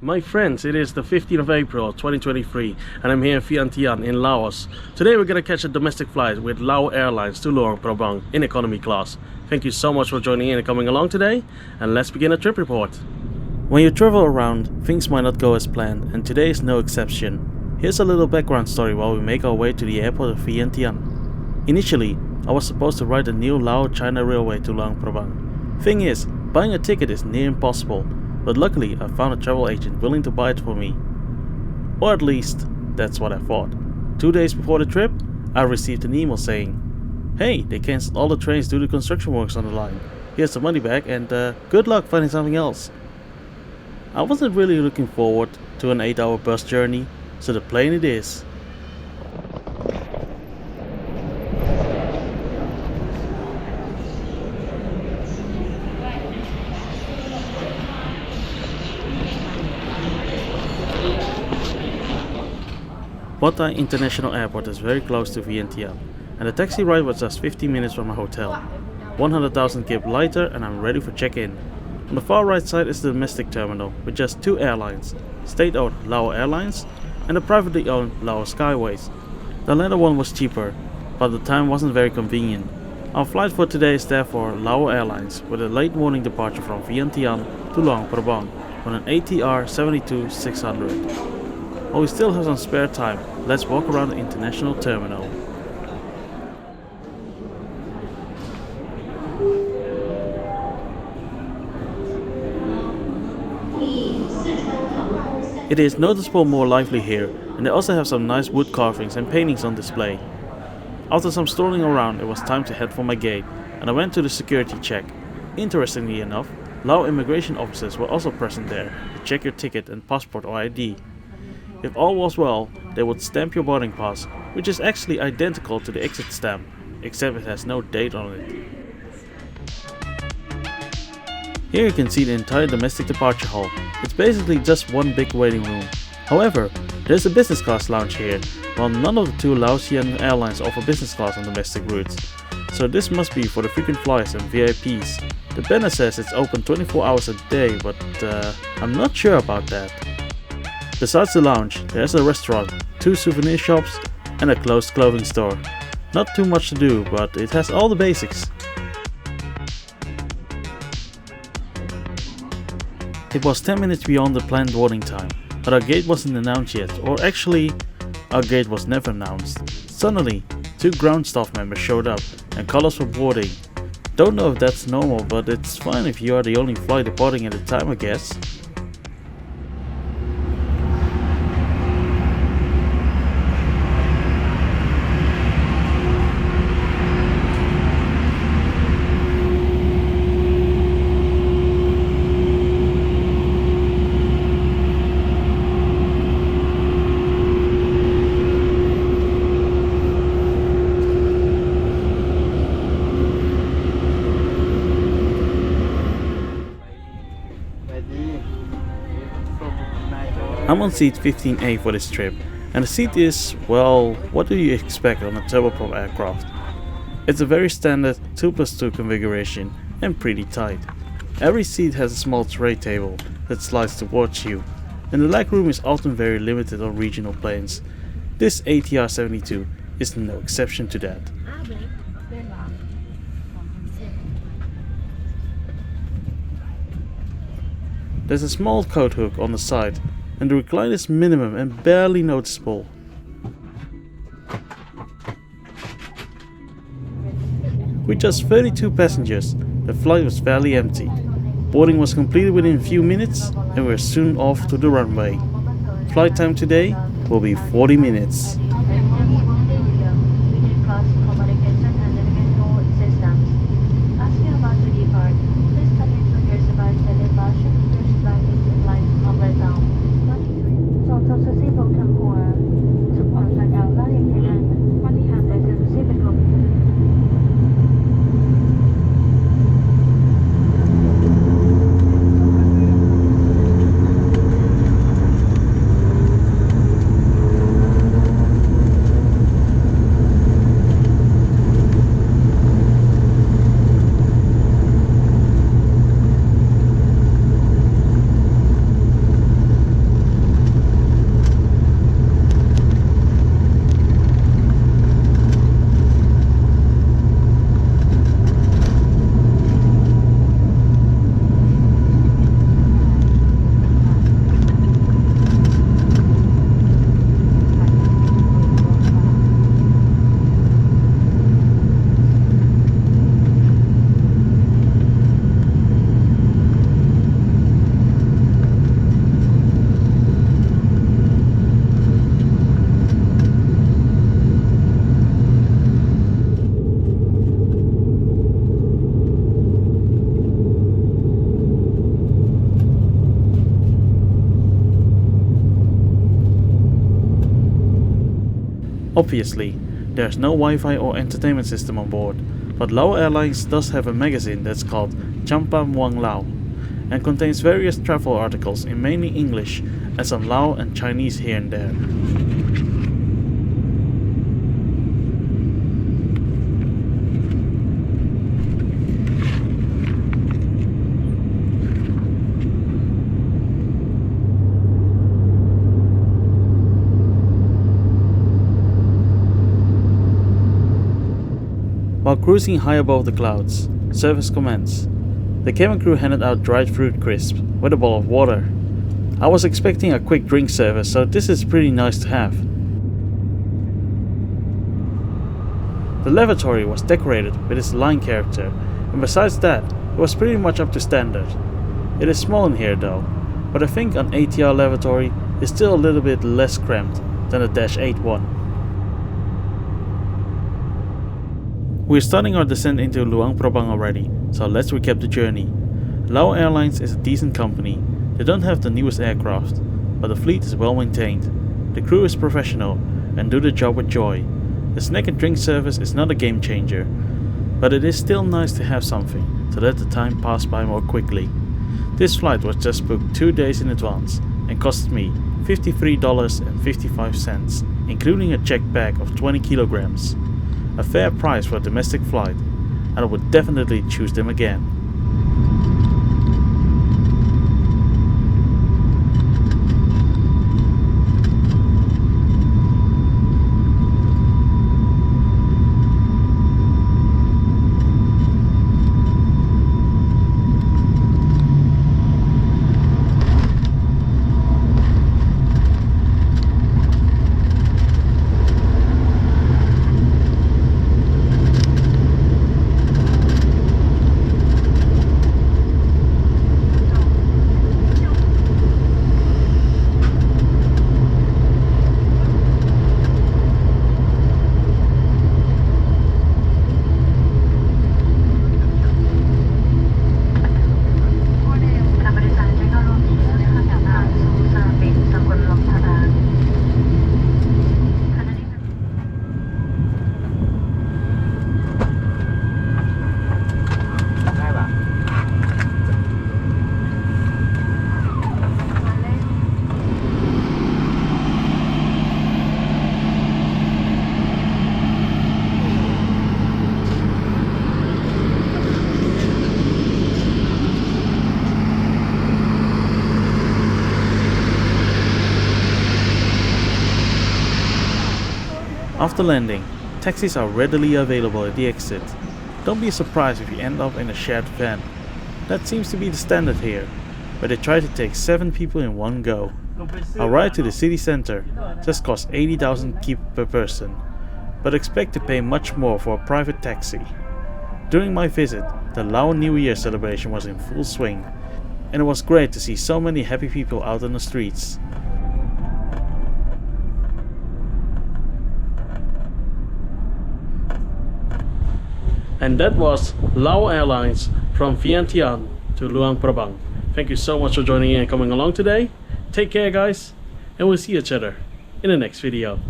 My friends, it is the 15th of April 2023 and I'm here in Vientiane in Laos. Today we're gonna catch a domestic flight with Lao Airlines to Luang Prabang in economy class. Thank you so much for joining in and coming along today, and let's begin a trip report. When you travel around, things might not go as planned, and today is no exception. Here's a little background story while we make our way to the airport of Vientiane. Initially, I was supposed to ride the new Lao China Railway to Luang Prabang. Thing is, buying a ticket is near impossible. But luckily I found a travel agent willing to buy it for me. Or at least, that's what I thought. 2 days before the trip, I received an email saying, "Hey, they cancelled all the trains due to construction works on the line. Here's the money back and good luck finding something else." I wasn't really looking forward to an 8-hour bus journey, so the plane it is. Wattay International Airport is very close to Vientiane, and the taxi ride was just 15 minutes from my hotel. 100,000 kip lighter and I'm ready for check-in. On the far right side is the domestic terminal with just 2 airlines, state-owned Lao Airlines and the privately owned Lao Skyways. The latter one was cheaper, but the time wasn't very convenient. Our flight for today is therefore Lao Airlines with a late morning departure from Vientiane to Luang Prabang on an ATR 72-600. While we still have some spare time, let's walk around the international terminal. It is noticeably more lively here, and they also have some nice wood carvings and paintings on display. After some strolling around, it was time to head for my gate, and I went to the security check. Interestingly enough, Lao immigration officers were also present there to check your ticket and passport or ID. If all was well, they would stamp your boarding pass, which is actually identical to the exit stamp, except it has no date on it. Here you can see the entire domestic departure hall. It's basically just one big waiting room. However, there's a business class lounge here, while none of the 2 Lao China Airlines offer business class on domestic routes. So this must be for the frequent flyers and VIPs. The banner says it's open 24 hours a day, but I'm not sure about that. Besides the lounge, there's a restaurant, 2 souvenir shops and a closed clothing store. Not too much to do, but it has all the basics. It was 10 minutes beyond the planned boarding time, but our gate wasn't announced yet, or actually, our gate was never announced. Suddenly, 2 ground staff members showed up and called us for boarding. Don't know if that's normal, but it's fine if you are the only flight departing at the time, I guess. I'm on seat 15A for this trip, and the seat is, well, what do you expect on a turboprop aircraft? It's a very standard 2+2 configuration and pretty tight. Every seat has a small tray table that slides towards you, and the legroom is often very limited on regional planes. This ATR 72 is no exception to that. There's a small coat hook on the side, and the recline is minimum and barely noticeable. With just 32 passengers, the flight was fairly empty. Boarding was completed within a few minutes and we're soon off to the runway. Flight time today will be 40 minutes. Obviously, there's no Wi-Fi or entertainment system on board, but Lao Airlines does have a magazine that's called Champa Muang Lao and contains various travel articles in mainly English and some Lao and Chinese here and there. While cruising high above the clouds, service commenced. The cabin crew handed out dried fruit crisps with a bowl of water. I was expecting a quick drink service, so this is pretty nice to have. The lavatory was decorated with its line character, and besides that, it was pretty much up to standard. It is small in here though, but I think an ATR lavatory is still a little bit less cramped than a Dash 8-1. We're starting our descent into Luang Prabang already, so let's recap the journey. Lao Airlines is a decent company. They don't have the newest aircraft, but the fleet is well maintained. The crew is professional and do the job with joy. The snack and drink service is not a game changer, but it is still nice to have something to let the time pass by more quickly. This flight was just booked 2 days in advance and cost me $53.55, including a checked bag of 20 kilograms. A fair price for a domestic flight, and I would definitely choose them again. After landing, taxis are readily available at the exit. Don't be surprised if you end up in a shared van. That seems to be the standard here, where they try to take 7 people in one go. Our ride to the city center just cost 80,000 kip per person, but expect to pay much more for a private taxi. During my visit, the Lao New Year celebration was in full swing, and it was great to see so many happy people out on the streets. And that was Lao Airlines from Vientiane to Luang Prabang. Thank you so much for joining in and coming along today. Take care guys, and we'll see each other in the next video.